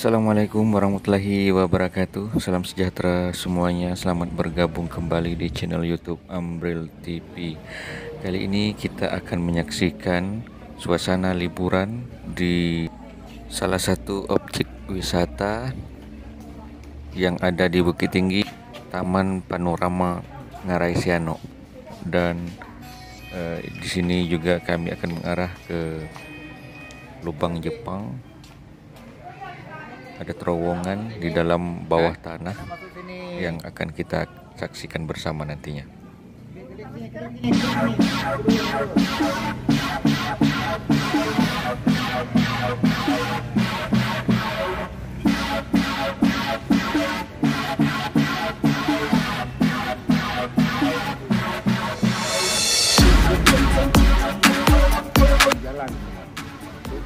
Assalamualaikum warahmatullahi wabarakatuh. Salam sejahtera semuanya. Selamat bergabung kembali di channel YouTube Ambril TV. Kali ini kita akan menyaksikan suasana liburan di salah satu objek wisata yang ada di Bukit Tinggi, Taman Panorama Ngarai Siano. Dan di sini juga kami akan mengarah ke Lubang Jepang. Ada terowongan di dalam bawah tanah yang akan kita saksikan bersama nantinya. Jalan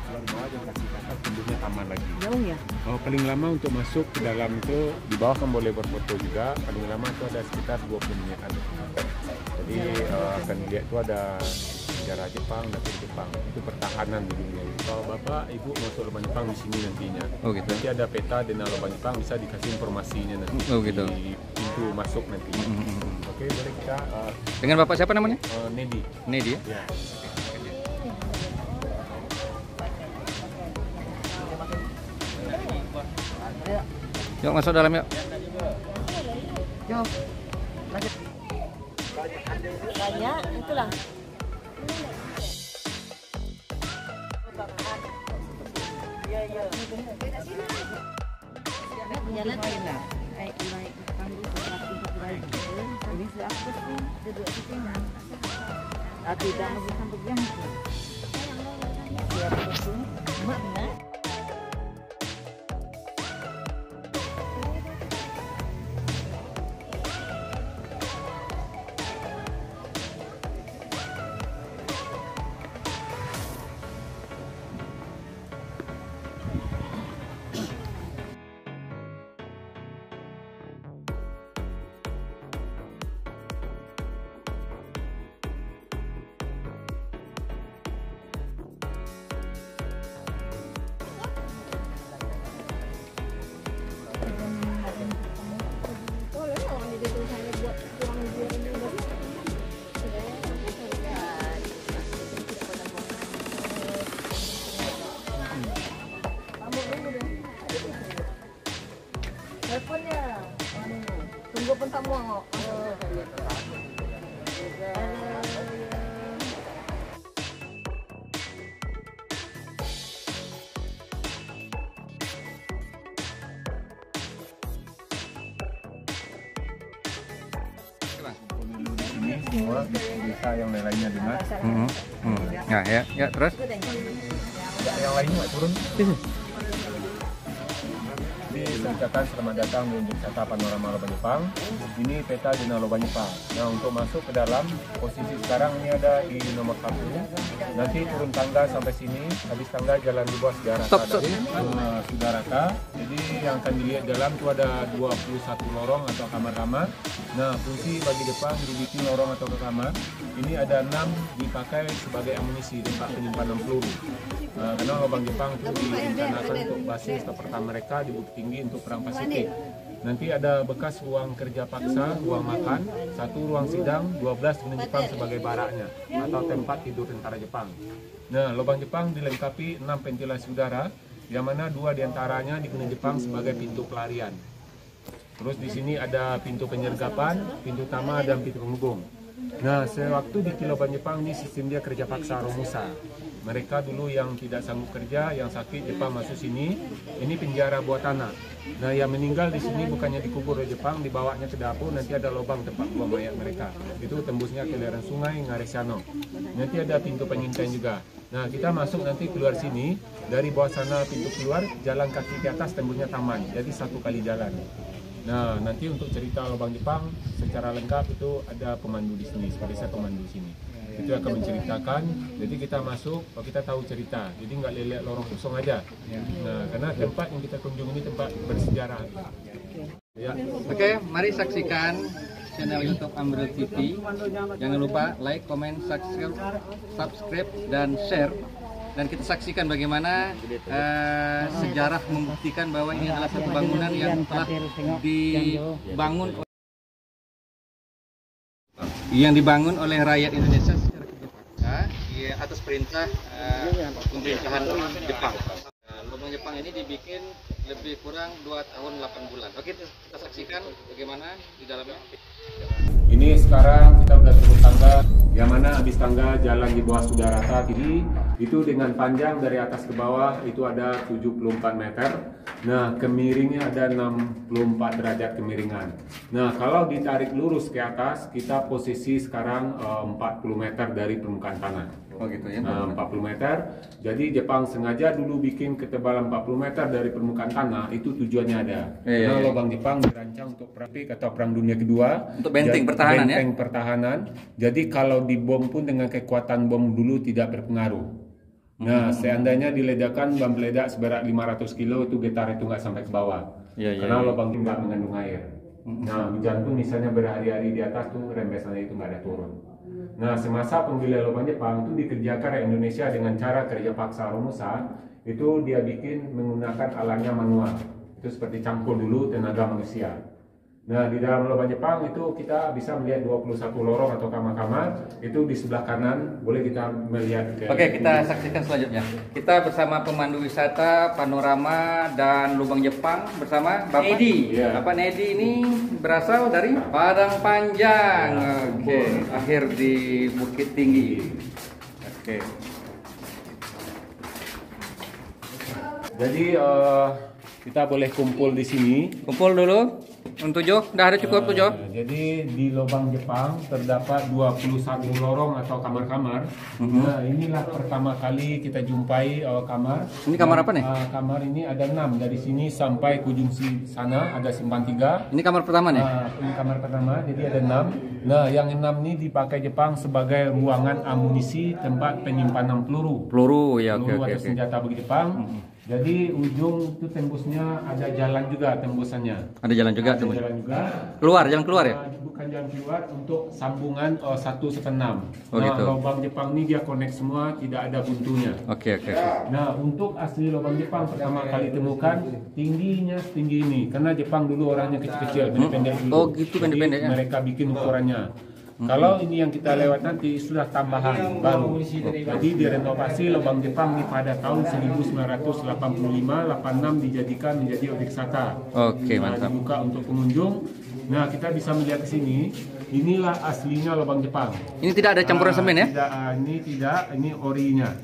keluar bawah dan kaki kakak tembusnya taman lagi. Jauh ya? Oh, paling lama untuk masuk ke dalam itu di bawah kan boleh berfoto juga. Paling lama itu ada sekitar 20 menitan. Jadi akan lihat itu ada sejarah Jepang, dapur Jepang. Itu pertahanan di dunia. Kalau Bapak Ibu masuk Lubang Jepang di sini nantinya. Oh gitu. Nanti ada peta dengan Lubang Jepang, bisa dikasih informasinya nanti. Oh gitu. Di pintu masuk nanti. Oke, boleh kita Dengan Bapak siapa namanya? Nedi. Nedi ya? Ya. Yuk masuk dalam yuk. Jauh. Banyak, itulah. Iya, iya. Jalan lah. Naik panggung ini siapa sih? Duduk di sini. Tidak masih sampai jam. Siapa sih? Mana? Teleponnya, tunggu pentamu. Ini semua bisa yang lainnya dengar. Nah ya terus. Yang lainnya nggak turun. Diceritakan selamat datang di Objek Wisata Panorama Lubang Jepang. Ini peta di Lubang Jepang. Nah, untuk masuk ke dalam, posisi sekarang ini ada di nomor 1. Nanti turun tangga sampai sini, habis tangga jalan di bawah Sudarata. Sudarata. Jadi yang akan dilihat dalam itu ada 21 lorong atau kamar-kamar. Nah, fungsi bagi Jepang dibikin lorong atau kamar. Ini ada 6 dipakai sebagai amunisi, tempat penyimpanan peluru. Karena Lubang Jepang itu direncanakan untuk basis atau pertahanan mereka di Bukit Tinggi untuk perang Pasifik. Nanti ada bekas ruang kerja paksa, ruang makan, 1 ruang sidang, 12 gunung Jepang sebagai baraknya atau tempat tidur tentara Jepang. Nah, Lubang Jepang dilengkapi 6 ventilasi udara, yang mana 2 diantaranya digunakan Jepang sebagai pintu pelarian. Terus di sini ada pintu penyergapan, pintu utama dan pintu penghubung. Nah, sewaktu di Lubang Jepang ini sistem dia kerja paksa Romusa. Mereka dulu yang tidak sanggup kerja, yang sakit, Jepang masuk sini. Ini penjara buat tanah. Nah, yang meninggal di sini bukannya dikubur oleh Jepang, dibawanya ke dapur, nanti ada lubang tempat buang mayat mereka. Itu tembusnya ke aliran sungai Ngarai Siano. Nanti ada pintu pengintaian juga. Nah, kita masuk nanti keluar sini, dari bawah sana pintu keluar, jalan kaki ke atas tembusnya taman. Jadi 1 kali jalan. Nah, nanti untuk cerita Lubang Jepang secara lengkap itu ada pemandu di sini, seperti saya pemandu di sini. Itu akan menceritakan, jadi kita masuk, kalau kita tahu cerita, jadi nggak lihat lorong kosong aja. Nah, karena tempat yang kita kunjungi ini tempat bersejarah. Ya. Oke, mari saksikan channel YouTube Ambril TV. Jangan lupa like, comment, subscribe dan share dan kita saksikan bagaimana sejarah membuktikan bahwa ini adalah satu bangunan yang telah dibangun oleh rakyat Indonesia secara kerja paksa atas perintah pemerintahan Jepang. Lubang Jepang ini dibikin lebih kurang 2 tahun 8 bulan. Oke, kita saksikan bagaimana di dalamnya. Ini sekarang kita udah turun tangga, yang mana habis tangga jalan di bawah sudah rata tinggi. Itu dengan panjang dari atas ke bawah itu ada 74 meter. Nah, kemiringnya ada 64 derajat kemiringan. Nah, kalau ditarik lurus ke atas, kita posisi sekarang 40 meter dari permukaan tanah. Oh gitu ya. 40 meter. Jadi Jepang sengaja dulu bikin ketebalan 40 meter dari permukaan tanah, itu tujuannya ada. Karena lubang Jepang dirancang untuk perang atau Perang Dunia Kedua. Untuk benteng pertahanan ya. Benteng pertahanan. Jadi kalau dibom pun dengan kekuatan bom dulu tidak berpengaruh. Nah, seandainya diledakkan bom peledak seberat 500 kilo itu getar itu nggak sampai ke bawah. Karena lubang itu nggak mengandung air. Nah, hujan tuh misalnya berhari-hari di atas tuh rembesannya itu nggak ada turun. Nah, semasa penggalian lubang Jepang itu dikerjakan oleh Indonesia dengan cara kerja paksa Romusa, itu dia bikin menggunakan alatnya manual. Itu seperti cangkul dulu tenaga manusia. Nah, di dalam lubang Jepang itu kita bisa melihat 21 lorong atau kamar-kamar. Itu di sebelah kanan, boleh kita melihat. Oke, kita saksikan selanjutnya. Kita bersama pemandu wisata panorama dan lubang Jepang bersama Bapak Nedi. Bapak Nedi ini berasal dari Padang Panjang. Oke, akhir di Bukit Tinggi. Oke. Jadi kita boleh kumpul di sini. Kumpul dulu. Untuk Jo, udah ada cukup tuh Jo. Jadi di lubang Jepang terdapat 21 lorong atau kamar-kamar. Nah, inilah pertama kali kita jumpai kamar. Ini kamar apa nih? Kamar ini ada 6 dari sini sampai ke ujung sana ada simpang 3. Ini kamar pertama nih? Ini kamar pertama, jadi ada 6. Nah, yang 6 ini dipakai Jepang sebagai ruangan amunisi, tempat penyimpanan peluru. Peluru ya, peluru oke. atau senjata bagi Jepang. Jadi ujung itu tembusnya ada jalan juga tembusannya. Ada jalan juga. Ada jalan juga. Jalan keluar ya? Bukan jalan keluar, untuk sambungan 1/6. Oh, nah, gitu. lubang Jepang ini dia connect semua, tidak ada buntunya. Oke. Nah, untuk asli lubang Jepang pertama kali temukan tingginya setinggi ini, karena Jepang dulu orangnya kecil-kecil, pendek-pendek dulu. Oh gitu, pendek-pendek ya? Mereka bikin ukurannya. Kalau ini yang kita lewat nanti sudah tambahan baru. Jadi direnovasi lubang Jepang ini pada tahun 1985-86 dijadikan menjadi objek wisata. Oke, mantap. Dibuka untuk pengunjung. Nah, kita bisa melihat ke sini. Inilah aslinya lubang Jepang. Ini tidak ada campuran semen ya? Tidak, ini orinya.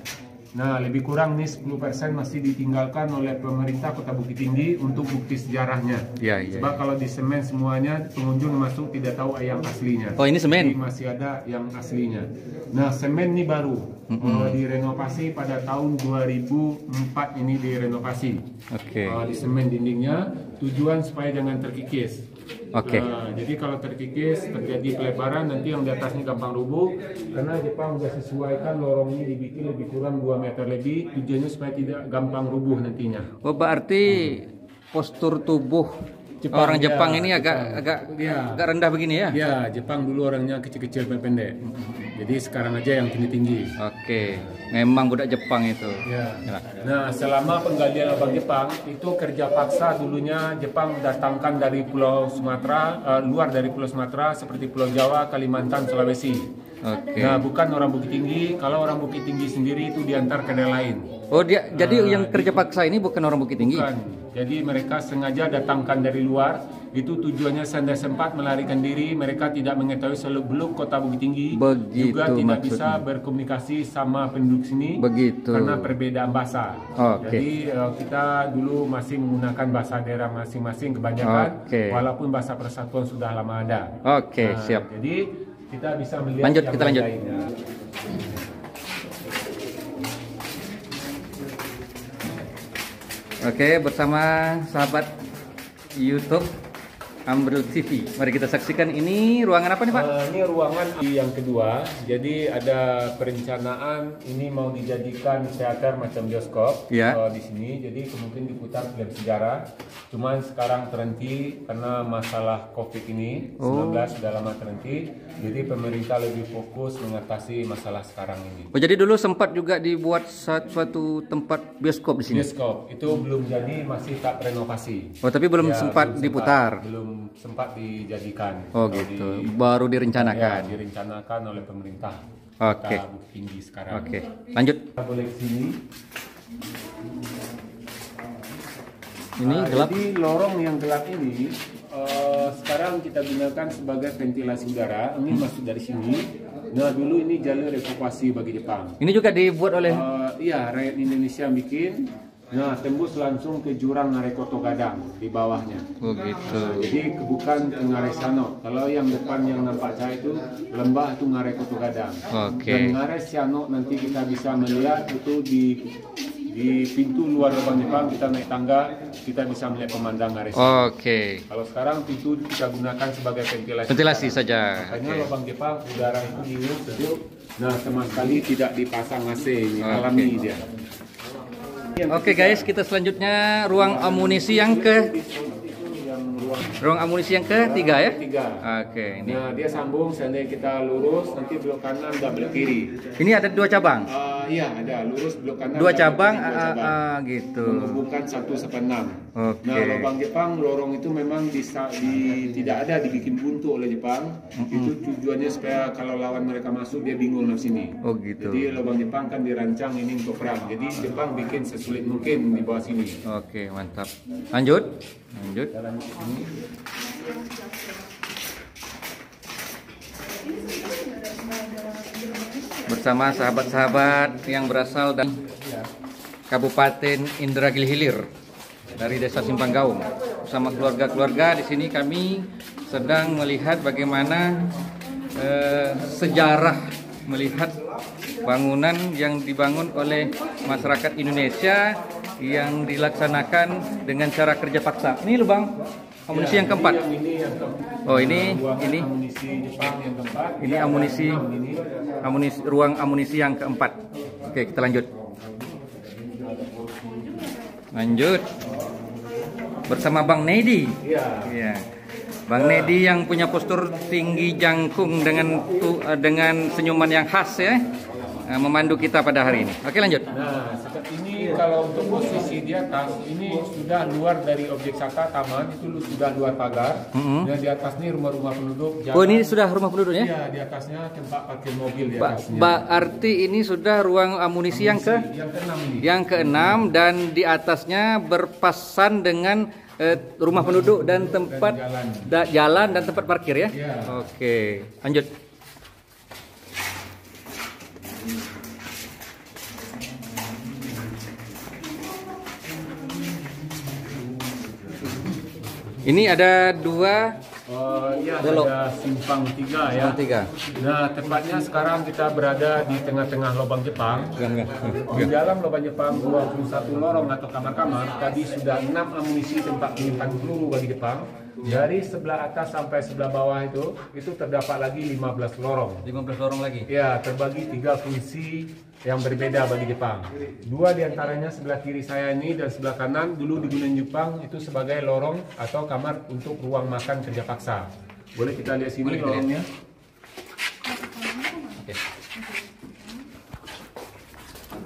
Nah, lebih kurang nih 10% masih ditinggalkan oleh pemerintah Kota Bukit Tinggi untuk bukti sejarahnya. Iya. Sebab kalau di semen semuanya pengunjung masuk tidak tahu yang aslinya. Oh, ini semen? Jadi masih ada yang aslinya. Nah, semen ini baru direnovasi pada tahun 2004 ini direnovasi. Oke. Di semen dindingnya, tujuan supaya jangan terkikis. Oke. Jadi kalau terkikis terjadi pelebaran, nanti yang di atasnya gampang rubuh. Karena Jepang sudah sesuaikan lorong ini dibikin lebih kurang 2 meter lebih, tujuannya supaya tidak gampang rubuh nantinya. Oh, berarti postur tubuh orang Jepang ini agak rendah begini ya? Ya, Jepang dulu orangnya kecil-kecil pendek. Jadi sekarang aja yang tinggi-tinggi. Oke, memang budak Jepang itu. Ya. Nah, selama penggalian lubang Jepang itu kerja paksa dulunya Jepang datangkan dari Pulau Sumatera, luar dari Pulau Sumatera seperti Pulau Jawa, Kalimantan, Sulawesi. Oke. Nah, bukan orang Bukit Tinggi. Kalau orang Bukit Tinggi sendiri itu diantar ke daerah lain. Oh, jadi yang kerja paksa ini bukan orang Bukit Tinggi? Bukan. Jadi mereka sengaja datangkan dari luar. Itu tujuannya sanda sempat melarikan diri. Mereka tidak mengetahui seluk-beluk Kota Bukit Tinggi. Begitu juga tidak maksudnya. bisa berkomunikasi sama penduduk sini. Begitu. Karena perbedaan bahasa. Oke. Jadi kita dulu masih menggunakan bahasa daerah masing-masing kebanyakan. Oke. Walaupun bahasa persatuan sudah lama ada. Oke, siap. Jadi kita bisa melihat Lanjut, yang kita lanjut. lainnya. Oke, bersama sahabat YouTube Ambril TV. Mari kita saksikan, ini ruangan apa nih Pak? Ini ruangan yang kedua. Jadi ada perencanaan ini mau dijadikan teater macam bioskop di sini. Jadi kemungkinan diputar film sejarah. Cuman sekarang terhenti karena masalah COVID ini 19 sudah lama terhenti. Jadi pemerintah lebih fokus mengatasi masalah sekarang ini. Oh, jadi dulu sempat juga dibuat suatu tempat bioskop di sini. Bioskop itu belum jadi, masih tak renovasi. Oh, tapi belum sempat diputar. Belum sempat dijadikan. Oh gitu, baru direncanakan. Ya, direncanakan oleh pemerintah. Oke. Bukit Tinggi sekarang. Oke, lanjut. Kita boleh ke sini. Ini gelap. Jadi lorong yang gelap ini sekarang kita gunakan sebagai ventilasi udara. Ini masuk dari sini. Nah dulu ini jalur evakuasi bagi Jepang. Ini juga dibuat oleh iya, rakyat Indonesia bikin. Nah, tembus langsung ke jurang Ngarekoto Gadang di bawahnya. Oh gitu. Jadi bukan ke Ngares Siano. Kalau yang depan yang nampak saya itu lembah itu Ngarekoto Gadang. Oke. Dan Ngares Siano nanti kita bisa melihat itu di pintu luar lubang Jepang, kita naik tangga, kita bisa melihat pemandang Ngares Siano. Oke. Kalau sekarang pintu kita gunakan sebagai ventilasi. Ventilasi saja. Makanya Oke. lubang Jepang udara itu dingin sejuk. Nah, sama sekali tidak dipasang AC, ini alami dia. Oke guys, kita selanjutnya ruang amunisi yang ketiga ya. Tiga. Oke, ini. Nah, dia sambung, seandainya kita lurus, nanti belok kanan dan belok kiri. Ini ada 2 cabang. Iya, ada lurus belok kanan. 2 dan cabang, kiri, 2 cabang. gitu. Menghubungkan 1/6. Oke. Nah, lubang Jepang, lorong itu memang tidak ada dibikin buntu oleh Jepang. Itu tujuannya supaya kalau lawan mereka masuk dia bingung di sini. Oh gitu. Jadi lubang Jepang kan dirancang ini untuk perang. Jadi Jepang bikin sesulit mungkin di bawah sini. Oke, mantap. Lanjut. Bersama sahabat-sahabat yang berasal dari Kabupaten Indragiri Hilir, dari Desa Simpang Gaung, bersama keluarga-keluarga. Di sini kami sedang melihat bagaimana sejarah melihat bangunan yang dibangun oleh masyarakat Indonesia yang dilaksanakan dengan cara kerja paksa. Ini lubang amunisi yang keempat. Oh, ini amunisi Jepang yang keempat. Ini ruang amunisi yang keempat. Oke, kita lanjut. Bersama Bang Nedi. Iya. Bang Nedi yang punya postur tinggi jangkung dengan senyuman yang khas ya, memandu kita pada hari ini. Oke, lanjut. Nah, seperti ini kalau untuk posisi di atas ini sudah luar dari objek wisata taman, itu sudah luar pagar. Dan di atas ini rumah-rumah penduduk. Oh, ini sudah rumah penduduk ya? Iya, di atasnya tempat parkir mobil di atasnya. Berarti ini sudah ruang amunisi yang ke-6 ini. Yang ke-6 dan di atasnya berpasan dengan rumah penduduk dan tempat jalan dan tempat parkir ya? Iya. Oke, lanjut. Ini ada 2 Iya, ada simpang 3 ya. Nah, tepatnya sekarang kita berada di tengah-tengah lubang Jepang. Di dalam lubang Jepang 21 lorong atau kamar-kamar. Tadi sudah 6 amunisi tempat menyimpan peluru bagi Jepang. Dari sebelah atas sampai sebelah bawah itu terdapat lagi 15 lorong. 15 lorong lagi. Ya, terbagi 3 fungsi yang berbeda bagi Jepang. 2 diantaranya sebelah kiri saya ini dan sebelah kanan dulu digunakan Jepang itu sebagai lorong atau kamar untuk ruang makan kerja paksa. Boleh kita lihat sini lorongnya? Oke.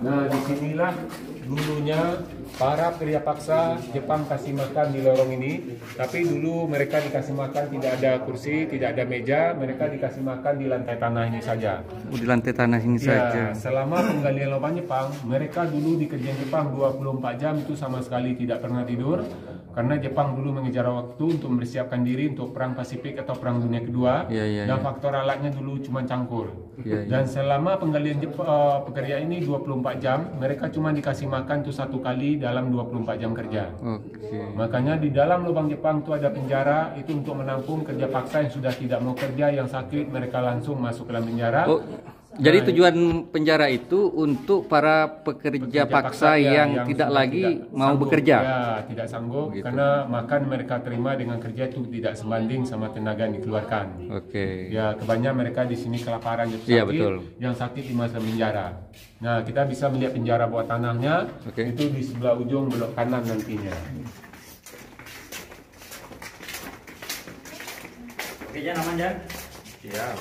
Nah, disinilah dulunya para kerja paksa Jepang kasih makan di lorong ini. Tapi dulu mereka dikasih makan tidak ada kursi, tidak ada meja, mereka dikasih makan di lantai tanah ini saja. Di lantai tanah ini saja. Selama penggalian lubang Jepang, mereka dulu dikerjain Jepang 24 jam itu sama sekali tidak pernah tidur. Karena Jepang dulu mengejar waktu untuk mempersiapkan diri untuk perang Pasifik atau perang dunia kedua. Dan faktor alatnya dulu cuma cangkul. Dan selama penggalian pekerjaan ini 24 jam, mereka cuma dikasih makan tuh 1 kali dalam 24 jam kerja. Makanya di dalam lubang Jepang itu ada penjara, itu untuk menampung kerja paksa yang sudah tidak mau kerja, yang sakit, mereka langsung masuk ke dalam penjara. Jadi tujuan penjara itu untuk para pekerja paksa yang tidak sudah lagi tidak mau sanggup, bekerja. ya, tidak sanggup Gitu. karena makan mereka terima dengan kerja itu tidak sebanding sama tenaga yang dikeluarkan. Oke. Ya, kebanyakan mereka di sini kelaparan, jatuh Iya, sakit, betul. yang sakit di masa penjara. Nah, kita bisa melihat penjara bawah tanahnya, Oke. itu di sebelah ujung belok kanan nantinya. Oke, Jan, aman, Jan? Siap.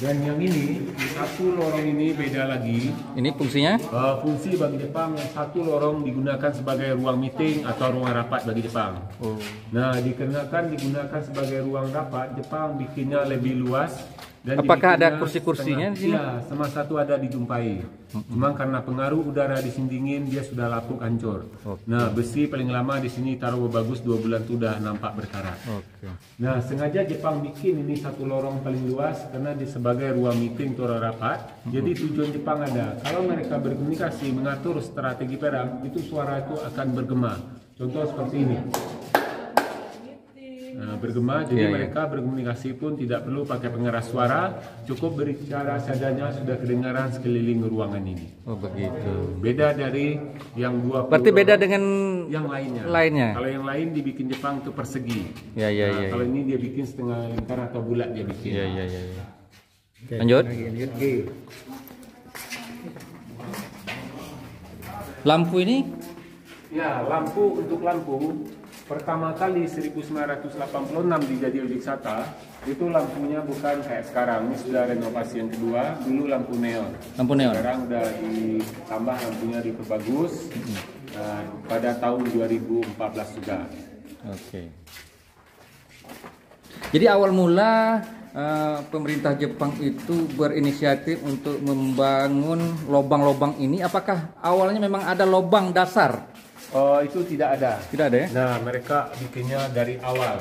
Dan yang ini, satu lorong ini beda lagi. Ini fungsinya? Fungsi bagi Jepang, satu lorong digunakan sebagai ruang meeting atau ruang rapat bagi Jepang. Oh. Nah, dikarenakan digunakan sebagai ruang rapat, Jepang bikinnya lebih luas. Dan Apakah ada dibikinnya kursi-kursinya di sini? Ya, sama satu ada dijumpai. Memang karena pengaruh udara di sini dingin, dia sudah lapuk hancur. Oke. Nah, besi paling lama di sini taruh bagus 2 bulan itu udah nampak berkarat. Oke. Nah, sengaja Jepang bikin ini satu lorong paling luas karena di sebagai ruang meeting atau ruang rapat. Jadi tujuan Jepang ada, kalau mereka berkomunikasi mengatur strategi perang, itu suara itu akan bergema. Contoh seperti ini. Nah, bergema, jadi mereka berkomunikasi pun tidak perlu pakai pengeras suara, cukup berbicara seadanya sudah kedengaran sekeliling ruangan ini. Oh, begitu. Beda dari yang 20 Berarti beda dengan yang lainnya. lainnya. Kalau yang lain dibikin Jepang itu persegi. Ya, ya, Nah, ya. kalau ini dia bikin setengah lingkar atau bulat dia bikin. Ya, ya, ya, ya. Lanjut. Lampu ini? Ya, lampu untuk lampu pertama kali 1986 dijadi objek wisata, itu lampunya bukan kayak sekarang. Ini sudah renovasi yang kedua. Dulu lampu neon. Lampu neon. Sekarang udah ditambah lampunya diperbagus. Pada tahun 2014 juga. Oke. Jadi awal mula pemerintah Jepang itu berinisiatif untuk membangun lubang-lubang ini. Apakah awalnya memang ada lubang dasar? Itu tidak ada. Tidak ada ya? Nah, mereka bikinnya dari awal.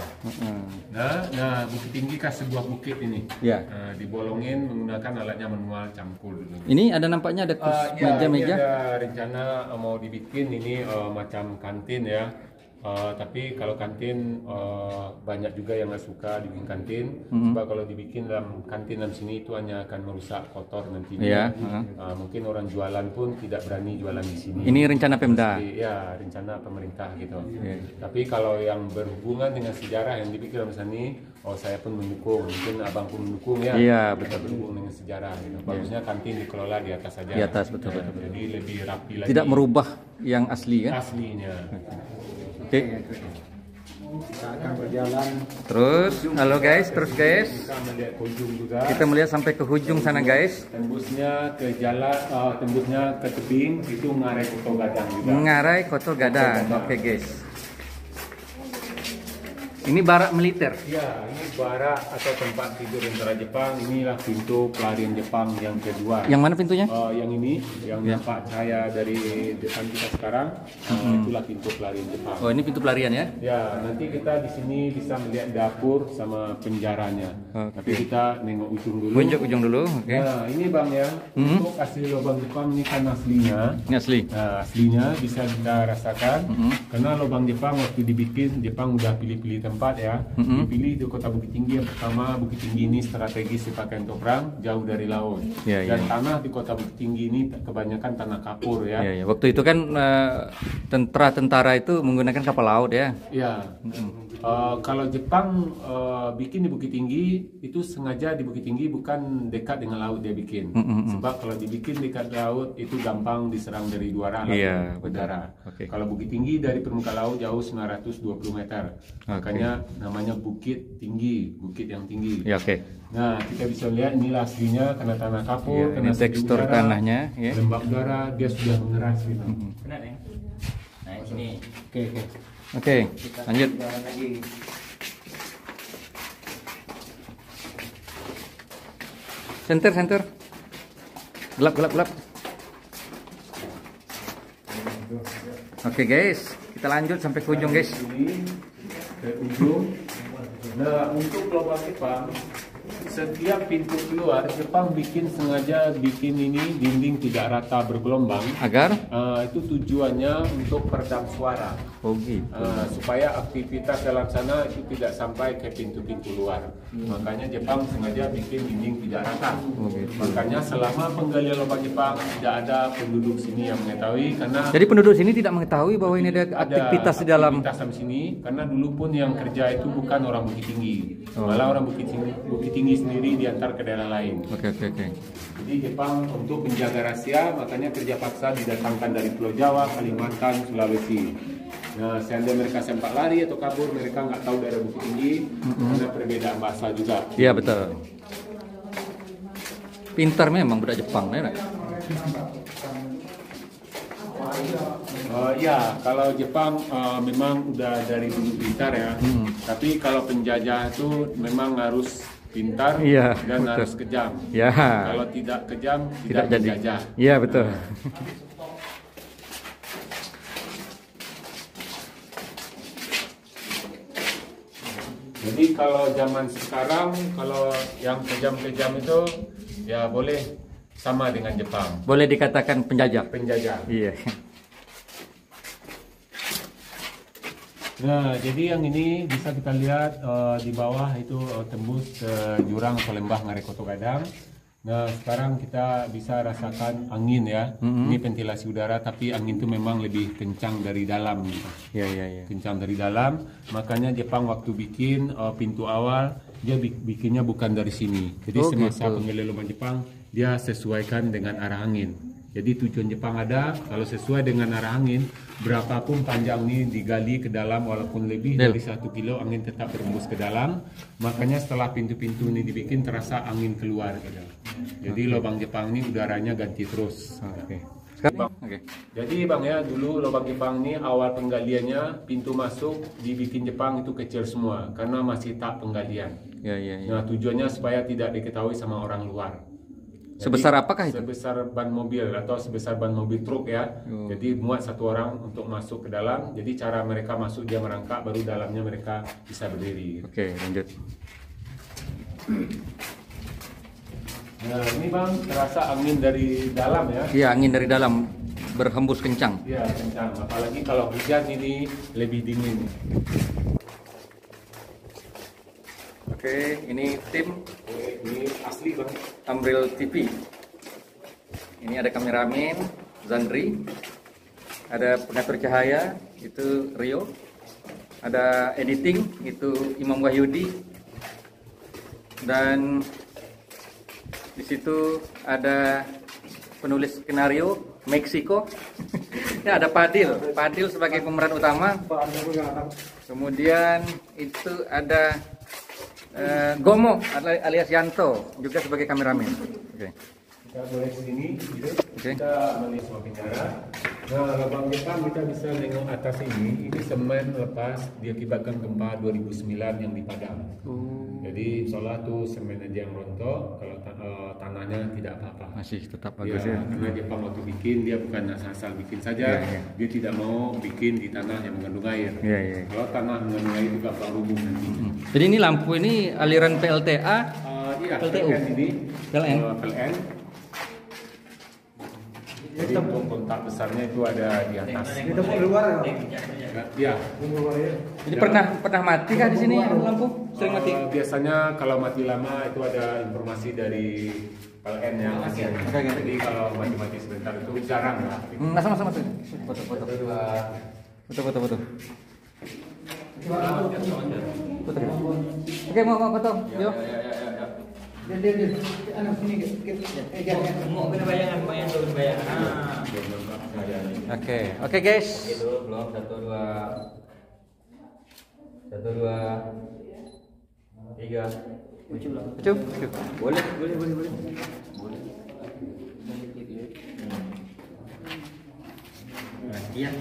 Nah, Bukit Tinggi kan sebuah bukit ini. Ya. Dibolongin menggunakan alatnya manual cangkul dulu. Ini ada nampaknya ada meja-meja. Ini ada rencana mau dibikin ini macam kantin ya. Tapi kalau kantin banyak juga yang nggak suka dibikin kantin. Sebab kalau dibikin dalam kantin dalam sini itu hanya akan merusak kotor nantinya. Mungkin orang jualan pun tidak berani jualan di sini. Ini rencana Pemda. Ya, rencana pemerintah gitu. Tapi kalau yang berhubungan dengan sejarah yang dibikin dalam sini, saya pun mendukung. Mungkin abang pun mendukung ya. Iya, betul. Berhubung dengan sejarah gitu. Bagusnya kantin dikelola di atas saja. Di atas, betul, betul. Jadi lebih rapi lagi. Tidak merubah yang asli kan? Aslinya. Oke. Kita akan berjalan. Terus, halo guys, terus guys. Kita melihat ujung juga. Kita melihat sampai ke ujung sana guys. Tembusnya ke jalan, tembusnya ke tebing itu ngarai Koto Gadang juga. Mengarai Koto Gadang. Oke guys. Ini barak militer. Ya, ini barak atau tempat tidur tentara Jepang. Inilah pintu pelarian Jepang yang kedua. Yang mana pintunya? Yang ini, yang nampak cahaya dari depan kita sekarang, itulah pintu pelarian Jepang. Oh, ini pintu pelarian ya? Ya, nanti kita di sini bisa melihat dapur sama penjaranya. Tapi kita nengok ujung dulu. Tunjuk ujung dulu, oke. Nah, ini bang ya, untuk asli lubang Jepang ini kan aslinya. Ini asli. Nah, aslinya bisa kita rasakan. Karena lubang Jepang waktu dibikin, Jepang udah pilih-pilih tempat ya. Dipilih di kota Bukit Tinggi yang pertama. Bukit Tinggi ini strategis dipakai untuk perang, jauh dari laut. Ya, Dan ya. tanah di kota Bukit Tinggi ini kebanyakan tanah kapur ya. Ya, ya. Waktu itu kan tentara itu menggunakan kapal laut ya. Ya, kalau Jepang bikin di Bukit Tinggi itu sengaja di Bukit Tinggi bukan dekat dengan laut dia bikin. Sebab kalau dibikin dekat laut itu gampang diserang dari dua arah Iya, laut udara. Oke. Kalau Bukit Tinggi dari permukaan laut jauh 920 meter. Makanya namanya Bukit Tinggi, bukit yang tinggi. Ya, oke. Nah, kita bisa lihat inilah aslinya karena tanah kapur, Ya, karena ini tekstur udara, tanahnya ya. lembab udara, dia sudah mengeras gitu. Benar ya? Nah, ini Oke. Oke, lanjut. jalan lagi. Center. Gelap. Oke guys, kita lanjut sampai ke ujung guys. Ini ke ujung. Nah, untuk lubang Jepang setiap pintu keluar Jepang sengaja bikin ini dinding tidak rata bergelombang. Agar? Itu tujuannya untuk peredam suara. Oh gitu. Supaya aktivitas dalam sana itu tidak sampai ke pintu-pintu luar. Makanya Jepang sengaja bikin dinding tidak rata. Oh gitu. Makanya selama penggalian lubang Jepang tidak ada penduduk sini yang mengetahui, karena Jadi penduduk sini tidak mengetahui bahwa ini ada aktivitas di dalam. aktivitas di sini, karena dulu pun yang kerja itu bukan orang Bukit Tinggi, malah orang Bukit Tinggi sendiri diantar ke daerah lain. Oke. Jadi Jepang untuk menjaga rahasia, makanya kerja paksa didatangkan dari Pulau Jawa, Kalimantan, Sulawesi. Nah, seandainya mereka sempat lari atau kabur, mereka nggak tahu daerah Bukit Tinggi, karena perbedaan bahasa juga. Iya betul. Pintar memang budak Jepang, ya. Ya, kalau Jepang memang udah dari dulu pintar ya. Tapi kalau penjajah itu memang harus pintar Iya, dan betul. harus kejam. Ya. Kalau tidak kejam, Tidak jadi. penjajah. Iya betul. Jadi kalau zaman sekarang, kalau yang kejam-kejam itu ya boleh sama dengan Jepang, Boleh dikatakan penjajah. penjajah. Iya. Nah, jadi yang ini bisa kita lihat di bawah itu tembus jurang atau lembah Ngarekoto Gadang. Nah, sekarang kita bisa rasakan angin ya. Ini ventilasi udara, tapi angin itu memang lebih kencang dari dalam. Gitu. Iya. Kencang dari dalam. Makanya Jepang waktu bikin pintu awal, dia bikinnya bukan dari sini. Jadi Oh, semasa gitu. penggalian lubang Jepang, dia sesuaikan dengan arah angin. Jadi tujuan Jepang ada, kalau sesuai dengan arah angin, berapapun panjang ini digali ke dalam, walaupun lebih dari 1 kilo, angin tetap berembus ke dalam. Makanya setelah pintu-pintu ini dibikin, terasa angin keluar gitu. Jadi lubang Jepang ini udaranya ganti terus. Oke. Jadi Bang ya, dulu lubang Jepang ini awal penggaliannya, pintu masuk dibikin Jepang itu kecil semua, karena masih tahap penggalian. Iya. Nah, tujuannya supaya tidak diketahui sama orang luar. Jadi, Sebesar apakah itu? sebesar ban mobil atau sebesar ban mobil truk ya. Jadi muat satu orang untuk masuk ke dalam. Jadi cara mereka masuk, dia merangkak, baru dalamnya mereka bisa berdiri. Oke, lanjut. Nah ini Bang, terasa angin dari dalam ya. Iya, angin dari dalam berhembus kencang. Iya kencang, apalagi kalau hujan ini lebih dingin. Oke, ini tim Ini asli Bang. Ambril TV. Ini ada kameramen Zandri, ada pengatur cahaya itu Rio, ada editing itu Imam Wahyudi, dan di situ ada penulis skenario Meksiko. Ya, ada Padil sebagai pemeran utama. Kemudian itu ada Gomo alias Yanto juga sebagai kameramen. Oke. Kita boleh sini, gitu. Oke. Kita melihat semua bicara. Nah, lubang Jepang kita bisa nengok atas ini semen lepas diakibatkan gempa 2009 yang di Padang. Jadi seolah tuh semen aja yang rontok, kalau tanahnya tidak apa-apa. Masih tetap Ya, bagus ya. karena Jepang waktu bikin dia bukan asal bikin saja, Iya. dia tidak mau bikin di tanah yang mengandung air. Iya. Kalau tanah mengandung air itu gampang rubuh nanti. Jadi ini lampu ini aliran PLTA. Iya, PLTU. PLN ini. PLN. PLN. Jadi untuk kontak besarnya itu ada di atas. Itu mau luar ya? Ya. Jadi pernah mati kah di sini lampu? Sering mati? Biasanya kalau mati lama itu ada informasi dari PLN ya. Jadi kalau mati-mati sebentar itu jarang lah. Sama-sama. Foto. Foto. Oke, mau foto. Yuk. Mau kena bayangan, bayangan. Oke guys. Itu belum 1 2 3. Cukup. Boleh. Nah, iya.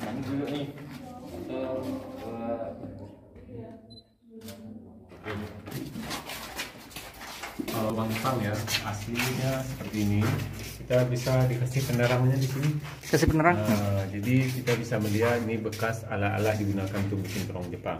Bang dulu nih. 1 2. Kalau Bang Jepang ya aslinya seperti ini. kita bisa dikasih penerangannya di sini. Kasih penerang. Jadi kita bisa melihat ini bekas alat-alat digunakan untuk bikin terowongan Jepang.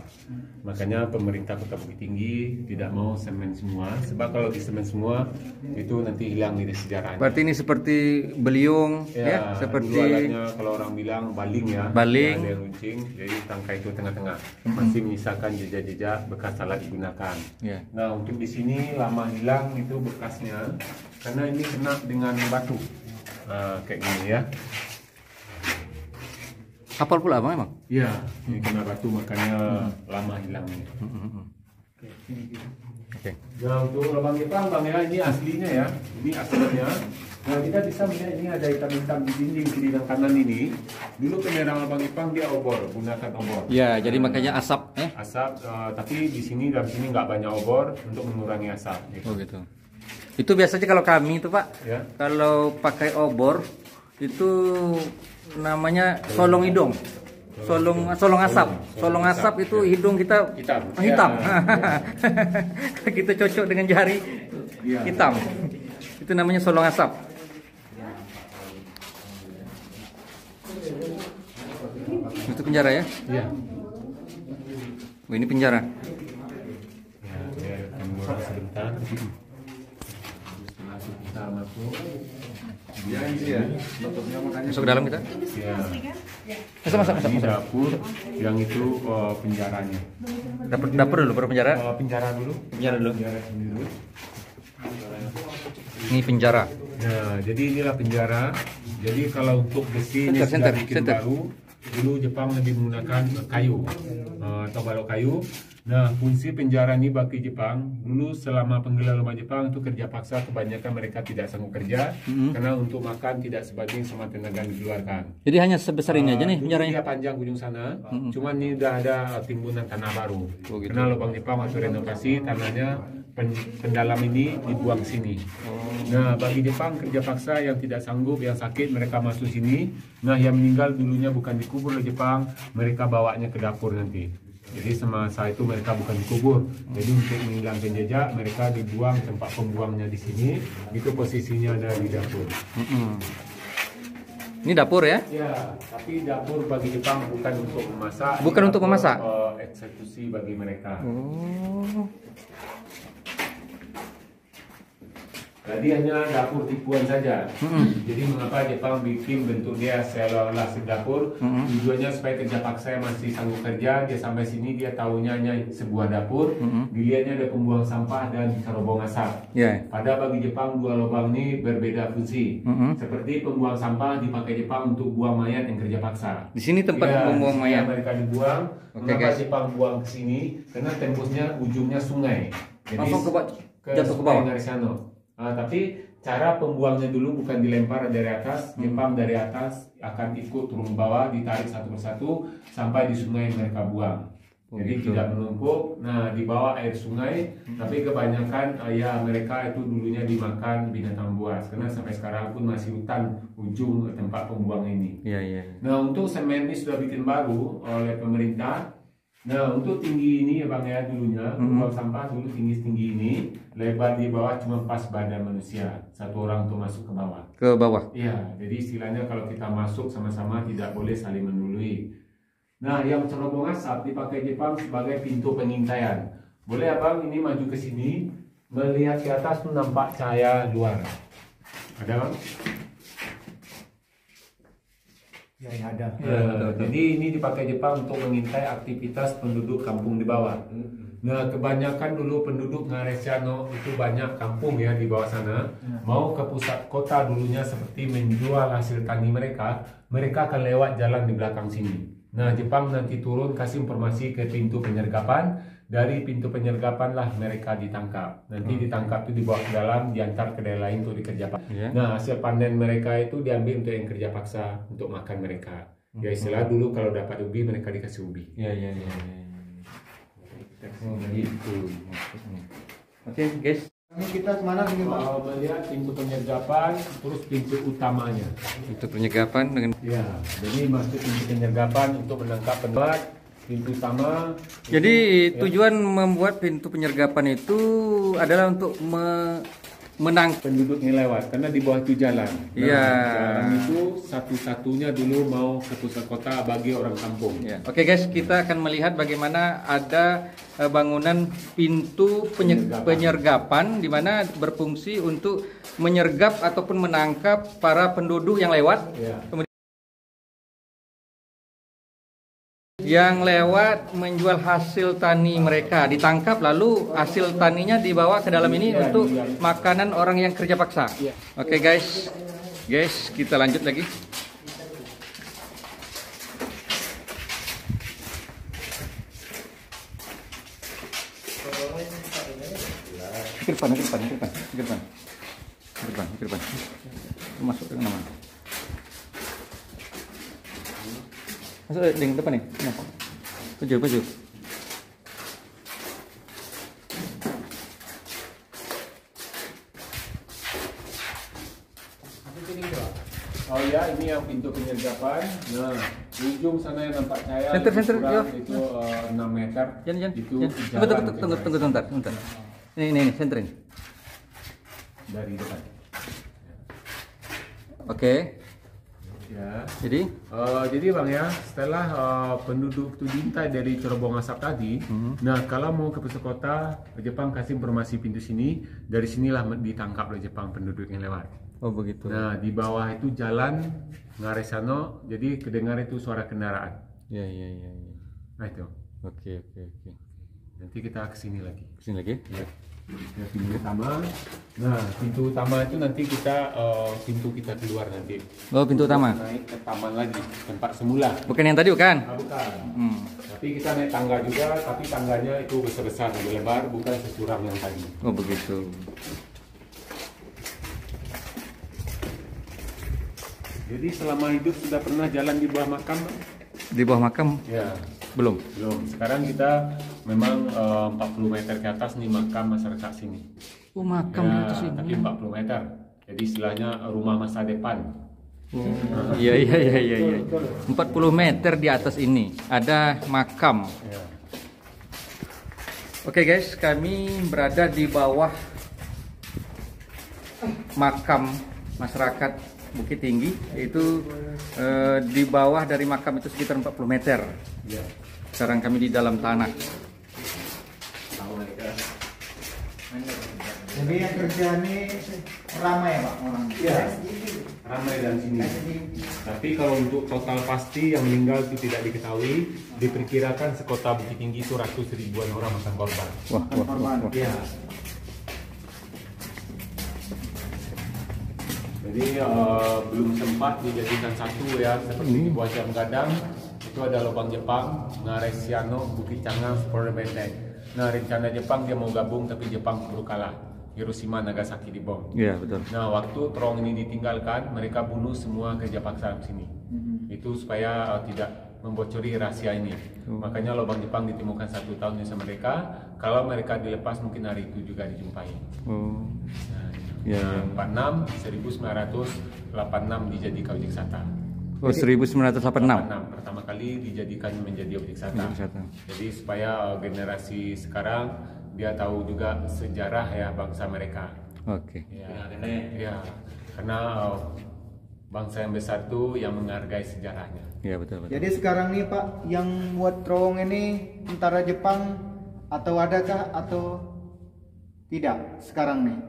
Makanya pemerintah Kota Bukit Tinggi tidak mau semen semua, sebab kalau di semen semua itu nanti hilang nilai sejarahnya. Berarti ini seperti beliung ya, seperti dulu alatnya kalau orang bilang baling ya. Baling. Ada yang runcing, jadi tangkai itu tengah-tengah masih menyisakan jejak-jejak bekas alat digunakan. Ya. Nah untuk di sini lama hilang itu bekasnya karena ini kena dengan batu. Kayak gini ya. Kapal pula Bang emang? Iya, ini kena batu makanya lama hilangnya. Oke. Nah untuk lubang Jepang Bang ya, ini aslinya ya, ini aslinya. Nah kita bisa melihat ini ada hitam-hitam di dinding kiri dan kanan ini. Dulu penerangan lubang Jepang dia obor, gunakan obor. Ya, jadi makanya asap Asap, tapi di sini dalam sini nggak banyak obor untuk mengurangi asap. Gitu. Oh gitu. Itu biasanya kalau kami itu Pak, Ya. kalau pakai obor itu namanya solong hidung. Solong asap. Solong asap itu hidung kita hitam. Kita cocok dengan jari hitam. Itu namanya solong asap. Itu penjara ya? Iya. Oh, ini penjara. Ya, biar sebentar. Kita masuk. Masuk ke dalam kita? Ya. Masuk. Ini dapur, yang itu penjaranya. Dapur dulu, baru penjara. Penjara dulu. Penjara dulu. Penjara dulu. Ini penjara. Nah, jadi inilah penjara. Jadi kalau untuk besi ini sudah bikin baru. Dulu Jepang lebih menggunakan kayu atau balok kayu. Nah, fungsi penjara ini bagi Jepang dulu selama penggelar lubang Jepang itu kerja paksa, kebanyakan mereka tidak sanggup kerja karena untuk makan tidak sebanding sama tenaga yang dikeluarkan. Jadi hanya sebesar ini aja nih penjaranya. Dia panjang ujung sana, cuman ini udah ada timbunan tanah baru. Oh, gitu. Karena lubang Jepang waktu renovasi tanahnya pendalam ini dibuang sini. Nah, bagi Jepang kerja paksa yang tidak sanggup, yang sakit mereka masuk sini. Nah, yang meninggal dulunya bukan dikubur oleh Jepang, mereka bawanya ke dapur nanti. Jadi semasa itu mereka bukan dikubur. Jadi untuk menghilangkan jejak mereka dibuang, tempat pembuangnya di sini. Itu posisinya ada di dapur. Ini dapur ya? Ya, tapi dapur bagi Jepang bukan untuk memasak. Bukan untuk memasak? Eksekusi bagi mereka. Oh. Jadi hanya dapur tipuan saja. Jadi mengapa Jepang bikin bentuk dia seolah-olah dapur? Tujuannya supaya kerja paksa yang masih sanggup kerja, dia sampai sini dia tahunya hanya sebuah dapur. Dilihatnya ada pembuang sampah dan cerobong asap. Ya. Pada bagi Jepang dua lubang ini berbeda fungsi. Seperti pembuang sampah dipakai Jepang untuk buang mayat yang kerja paksa. Di sini tempat membuang mayat. Mereka dibuang. Oke, Mengapa guys. Jepang buang ke sini? Karena tembusnya ujungnya sungai. Langsung jatuh ke bawah. Ngarisano. Tapi cara pembuangnya dulu bukan dilempar dari atas, Jepang dari atas akan ikut turun bawah, ditarik satu persatu sampai di sungai mereka buang. Jadi tidak menumpuk. Nah, di bawah air sungai, tapi kebanyakan ya mereka itu dulunya dimakan binatang buas karena sampai sekarang pun masih hutan ujung tempat pembuang ini. Iya. Nah, untuk semen ini sudah bikin baru oleh pemerintah. Nah, untuk tinggi ini ya Bang ya dulunya, buang sampah dulu tinggi-tinggi ini, lebar di bawah cuma pas badan manusia, satu orang untuk masuk ke bawah. Ke bawah. Iya, jadi istilahnya kalau kita masuk sama-sama tidak boleh saling mendului. Nah, yang cerobong asap dipakai Jepang sebagai pintu pengintaian. Boleh Abang ini maju ke sini, melihat ke atas tuh nampak cahaya luar. Ada Bang? Ya ada. Jadi ini dipakai Jepang untuk mengintai aktivitas penduduk kampung di bawah. Nah, kebanyakan dulu penduduk Ngaresano itu banyak kampung ya di bawah sana. Mau ke pusat kota dulunya seperti menjual hasil tani mereka, mereka akan lewat jalan di belakang sini. Nah, Jepang nanti turun kasih informasi ke pintu penyergapan. Dari pintu penyergapan lah mereka ditangkap. Nanti ditangkap itu dibawa ke dalam, diantar ke daerah lain untuk dikerja paksa. Nah, hasil panen mereka itu diambil untuk yang kerja paksa untuk makan mereka. Ya istilah dulu kalau dapat ubi mereka dikasih ubi. Iya. Oh, begitu maksudnya. Oke, guys. Ini kita kemana nih Pak? Melihat pintu penyergapan, terus pintu utamanya. Itu penyergapan dengan. Ya, jadi masuk pintu penyergapan untuk menangkap pendapat. Pintu utama. Jadi tujuan membuat pintu penyergapan itu adalah untuk penduduk yang lewat karena di bawah itu jalan. Nah, Iya. jalan itu satu-satunya dulu mau ke pusat kota bagi orang kampung. Ya. Oke guys, kita akan melihat bagaimana ada bangunan pintu penyergapan di mana berfungsi untuk menyergap ataupun menangkap para penduduk yang lewat. Ya. Kemudian yang lewat menjual hasil tani mereka ditangkap lalu hasil taninya dibawa ke dalam ini untuk makanan orang yang kerja paksa. Oke guys, kita lanjut lagi. Ke depan. Masuk ke mana? Masuk di depan nih. Baju. Oh ya, ini yang pintu penyergapan. Nah, di ujung sana yang nampak saya Senter, kurang yo. itu 6 meter. Jangan. Itu Tunggu sebentar. Ini senterin. Dari depan. Oke. Ya. Jadi Bang ya, setelah penduduk itu diintai dari cerobong asap tadi, nah kalau mau ke pusat kota, Jepang kasih informasi pintu sini, dari sinilah ditangkap oleh Jepang penduduk yang lewat. oh begitu. Nah di bawah itu jalan Ngaresano, jadi kedengar itu suara kendaraan. Ya. Nah itu, Oke. nanti kita kesini lagi. Kesini lagi. Ya, pintu utama. Nah pintu utama itu nanti kita pintu kita keluar nanti. Oh, pintu utama. Naik ke taman lagi, tempat semula. Bukan yang tadi bukan? Bukan. Tapi kita naik tangga juga, tapi tangganya itu besar-besar, lebih lebar, bukan sesuram yang tadi. Oh begitu. Jadi selama hidup sudah pernah jalan di bawah makam? Bang? Di bawah makam Ya, belum. belum. Sekarang kita memang 40 meter ke atas nih makam masyarakat sini. Oh makam di atas ini. Tapi 40 meter. Jadi istilahnya rumah masa depan. Iya. 40 meter di atas ini ada makam. Ya. Oke guys, kami berada di bawah makam masyarakat Bukit Tinggi. Itu di bawah dari makam itu sekitar 40 meter. Ya. Sekarang kami di dalam tanah. Jadi yang kerja ini ramai ya Pak orang? Iya, ramai dan sini. Tapi kalau untuk total pasti yang meninggal itu tidak diketahui. Diperkirakan sekota Bukit Tinggi itu ratus ribuan orang akan korban. Wah. Iya. Jadi belum sempat dijadikan satu ya, seperti di Buah Jam Gadang itu ada lubang Jepang, Ngaresano, Bukit Cangang, Spore Benteng. Nah rencana Jepang dia mau gabung tapi Jepang keburu kalah. Hiroshima, Nagasaki dibom. Iya betul. Nah waktu terowong ini ditinggalkan, mereka bunuh semua kerja paksa di sini. Itu supaya tidak membocori rahasia ini. Makanya lubang Jepang ditemukan 1 tahun sama mereka. Kalau mereka dilepas mungkin hari itu juga dijumpai. Oh. Nah, 46, 1986 dijadikan objek wisata. Oh 1986. Pertama kali dijadikan menjadi objek wisata. Objek wisata. Jadi supaya generasi sekarang dia tahu juga sejarah ya bangsa mereka. Oke. Ya, karena bangsa yang besar itu yang menghargai sejarahnya. Iya betul. Jadi sekarang nih Pak, yang buat terowong ini tentara Jepang atau adakah atau tidak sekarang nih?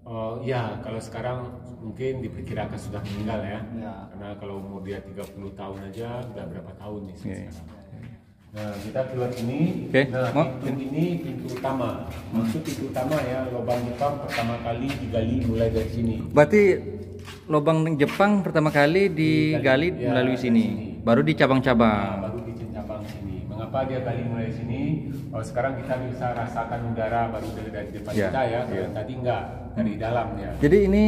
Oh ya, kalau sekarang mungkin diperkirakan sudah meninggal ya. Ya. Karena kalau umur dia 30 tahun aja, udah berapa tahun nih Iya. sekarang. Nah, kita keluar ini. Oke, Nah, mau? pintu ini pintu utama. Maksud pintu utama ya, lubang Jepang pertama kali digali mulai dari sini. Berarti lubang Jepang pertama kali digali Ya, melalui dari sini, baru di Nah, cabang-cabang. baru di cabang sini. Mengapa dia gali mulai sini? Oh, sekarang kita bisa rasakan udara baru dari depan Ya, kita ya. Kalau ya. tadi enggak dari dalam ya. Jadi ini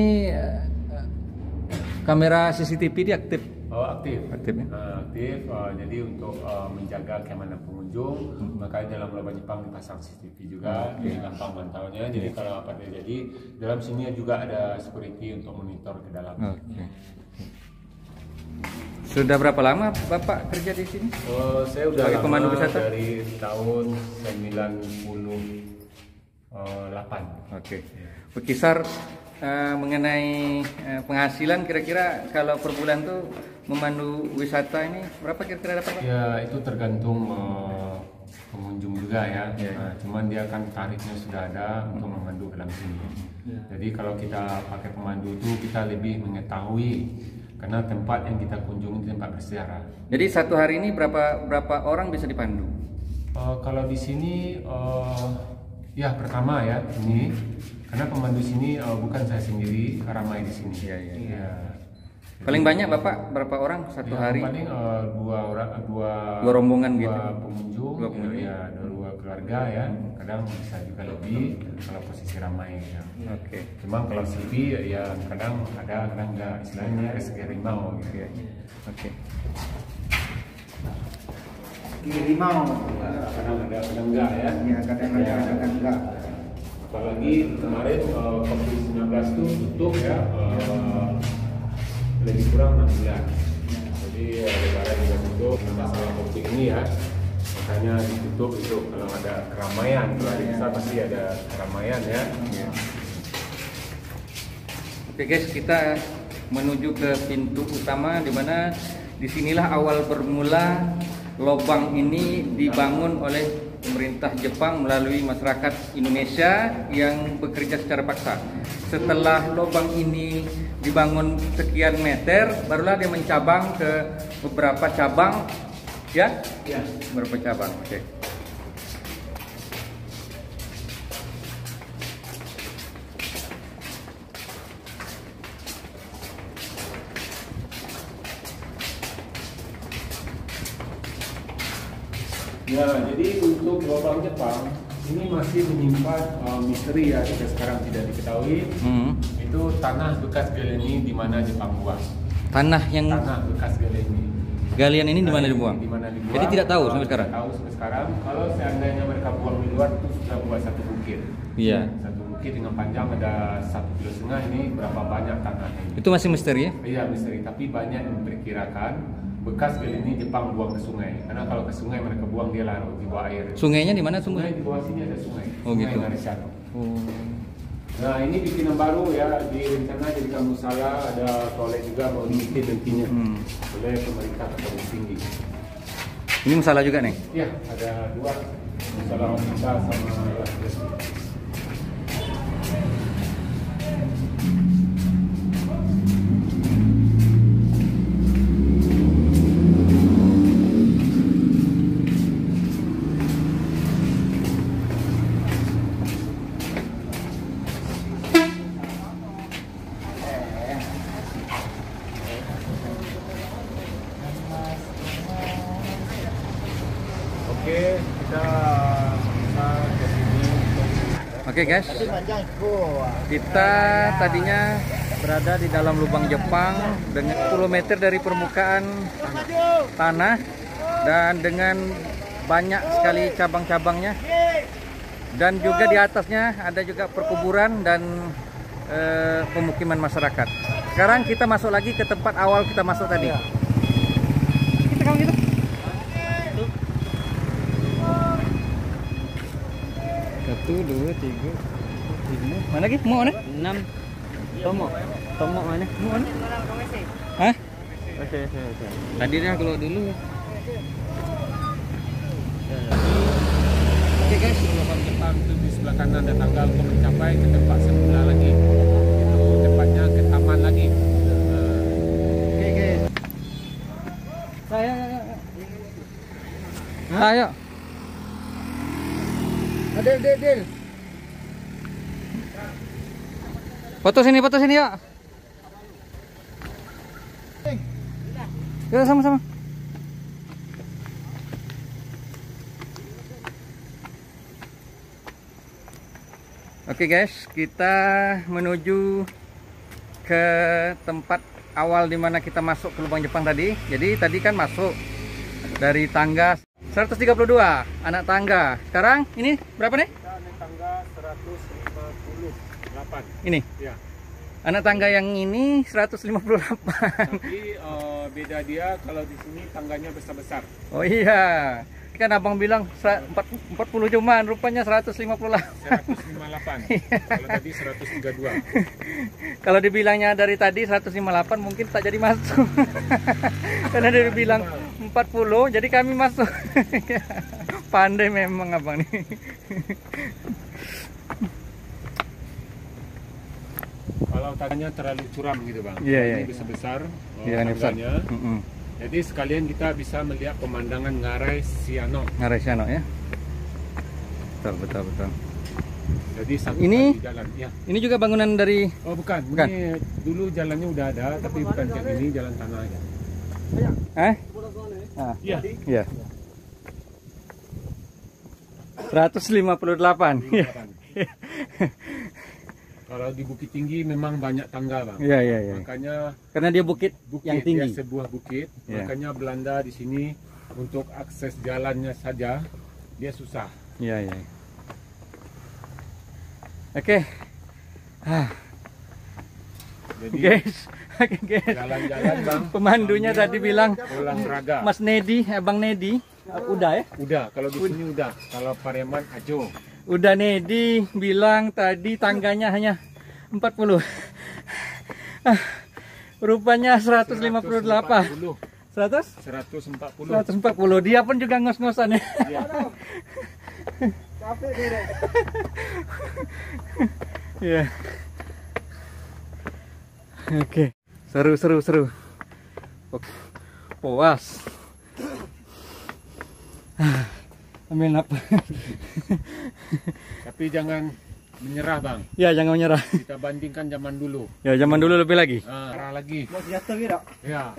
kamera CCTV diaktif. Oh, aktif. Aktif ya? Aktif. Jadi untuk menjaga keamanan pengunjung, makanya dalam lubang Jepang dipasang CCTV juga, jadi gampang mantaunya. Jadi kalau apa terjadi, dalam sini juga ada security untuk monitor ke dalam. Oke. Sudah berapa lama Bapak kerja di sini? Saya udah Sebagai lama pemandu wisata? dari tahun 98. Oke. Berkisar mengenai penghasilan, kira-kira kalau per bulan tuh memandu wisata ini berapa kira-kira dapat, Pak? Ya itu tergantung pengunjung juga ya. Cuman dia kan tarifnya sudah ada untuk memandu ke dalam sini. Jadi kalau kita pakai pemandu itu kita lebih mengetahui karena tempat yang kita kunjungi tempat bersejarah. Jadi satu hari ini berapa orang bisa dipandu? Kalau di sini ya pertama ya ini karena pemandu sini bukan saya sendiri, ramai di sini. Iya. Paling banyak Bapak berapa orang satu hari? Paling dua rombongan gitu. Pengunjung, ya dua keluarga ya. Kadang bisa juga lebih kalau posisi ramai ya. Oke. Cuma kalau sepi ya kadang ada, kadang enggak, istilahnya rezeki harimau gitu ya. Oke. Harimau. Kadang ada, kadang enggak ya. Ya kadang ada, kadang enggak. Apalagi kemarin COVID-19 itu tutup ya, lebih kurang 6 bulan. Jadi lebaran juga tutup, masalah COVID ini ya, makanya ditutup itu. Kalau ada keramaian, kalau hari besar pasti ada keramaian ya. Oke guys, kita menuju ke pintu utama, di mana disinilah awal bermula lubang ini dibangun oleh pemerintah Jepang melalui masyarakat Indonesia yang bekerja secara paksa. Setelah lubang ini dibangun sekian meter, barulah dia mencabang ke beberapa cabang, ya? Ya, beberapa cabang. Oke. Ya, jadi untuk lubang Jepang ini masih menyimpan misteri ya, kita sekarang tidak diketahui. Itu tanah bekas galeni di mana Jepang buang. Tanah Bekas galeni. Galian ini di mana dibuang? Jadi tidak tahu sampai sekarang. Tahu sampai sekarang. Kalau seandainya mereka buang di luar itu sudah buat satu bukit. Iya. Satu bukit dengan panjang ada 1,5 kilo. Ini berapa banyak tanah ini? Itu masih misteri ya? Iya misteri. Tapi banyak yang memperkirakan bekas galeni Jepang buang ke sungai. Karena kalau ke sungai mereka buang dia larut di bawah air. Sungainya di mana sungai? Sungai di bawah sini ada sungai. Oh, Sungai gitu. Ngarisano. Oh. Nah ini bikinan baru ya, di rencana jadi kamu salah ada toilet juga mau dibikin nantinya oleh pemerintah atau tinggi. Ini masalah juga nih? Ya ada dua masalah kita sama Lesti. Oke, kita ke sini. Oke guys, kita tadinya berada di dalam lubang Jepang dengan 10 meter dari permukaan tanah dan dengan banyak sekali cabang-cabangnya, dan juga di atasnya ada juga perkuburan dan pemukiman masyarakat. Sekarang kita masuk lagi ke tempat awal kita masuk tadi. Kita kalau gitu. 1, 2, 3, 5. Mana lagi? Mau mana? 6. Tomo mana? Mau mana? Hah? Oke. Tadi dah keluar dulu. Oke guys, lubang Jepang itu di sebelah kanan ada tangga untuk mencapai ke tempat semula lagi. Itu tempatnya ke taman lagi. Oke guys. Ayo. Del. Foto sini yuk. Yuk sama-sama. Oke guys, kita menuju ke tempat awal dimana kita masuk ke lubang Jepang tadi. Jadi tadi kan masuk dari tangga 132 anak tangga. Sekarang ini berapa nih? Tangga 158. Ini. Ya. Anak tangga yang ini 158. Tapi beda dia kalau di sini tangganya besar-besar. Oh iya. Kan abang bilang 40 cuman, rupanya 150 lah. 158. Kalau tadi 132. Kalau dibilangnya dari tadi 158 mungkin tak jadi masuk. Karena dia bilang 40, jadi kami masuk. Pandai memang abang nih. Kalau tanahnya terlalu curam gitu bang. Iya, iya. Ini besar-besar. Iya, ini besar. tangganya. Jadi sekalian kita bisa melihat pemandangan Ngarai Siano. Ngarai Siano ya. Betul. Jadi satu Ini- kali jalan. Ya. Ini juga bangunan dari Oh bukan. Bukan. Ini dulu jalannya udah ada, tapi bukan kayak ini jalan tanah aja. Iya. Ya. 158. Kalau di Bukit Tinggi memang banyak tangga bang. Iya. Makanya Karena dia bukit yang tinggi. ya, sebuah bukit. Ya. Makanya Belanda di sini untuk akses jalannya saja dia susah. Iya. Oke. Jadi Guys. jalan-jalan bang. Pemandunya tadi bilang Olahraga. Mas Nedi, Abang Nedi, udah ya? Udah, kalau di sini udah. Kalau Pariaman ajo. Udah Nedi bilang tadi tangganya hanya 40. Rupanya 158. 100? 140. 140. Dia pun juga ngos-ngosan ya. Iya. Iya. Oke. Seru. Oke. Puas. Ambil napas. Tapi jangan menyerah bang. Ya, jangan menyerah. Kita bandingkan zaman dulu. Ya, zaman dulu lebih lagi. Parah lagi. Ya,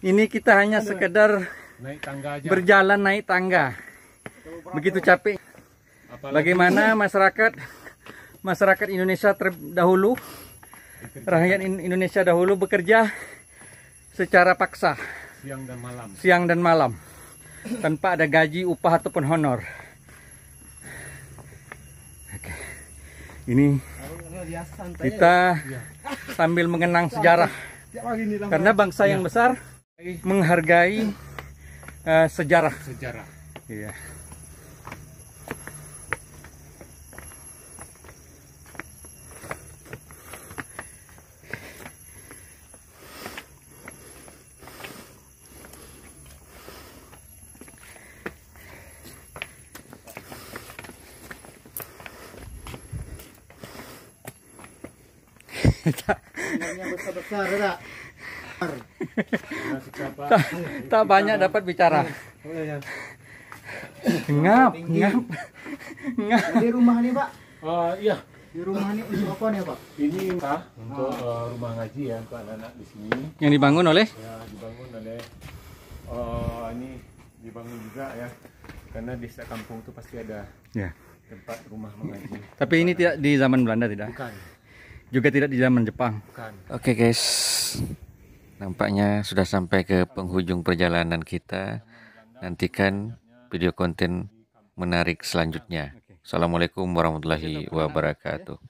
Ini kita hanya sekedar naik tangga aja. berjalan naik tangga. Begitu capek. Apalagi Bagaimana masyarakat Indonesia terdahulu, rakyat Indonesia dahulu bekerja secara paksa, siang dan malam. tanpa ada gaji, upah ataupun honor. Oke. Ini kita sambil mengenang sejarah, karena bangsa yang besar menghargai sejarah. Iya. besar tak? Tak banyak dapat bicara. Ngap. Di rumah nih Pak, Iya, di rumah nih untuk apa nih Pak? ini untuk rumah ngaji ya untuk anak-anak di sini. Yang dibangun oleh Ya, dibangun oleh ini dibangun juga ya. Karena di setiap kampung itu pasti ada ya. tempat rumah mengaji. Tapi ini tidak di zaman Belanda, tidak. Bukan, Juga tidak di zaman Jepang. bukan. Oke guys, nampaknya sudah sampai ke penghujung perjalanan kita. Nantikan video konten menarik selanjutnya. Assalamualaikum warahmatullahi wabarakatuh.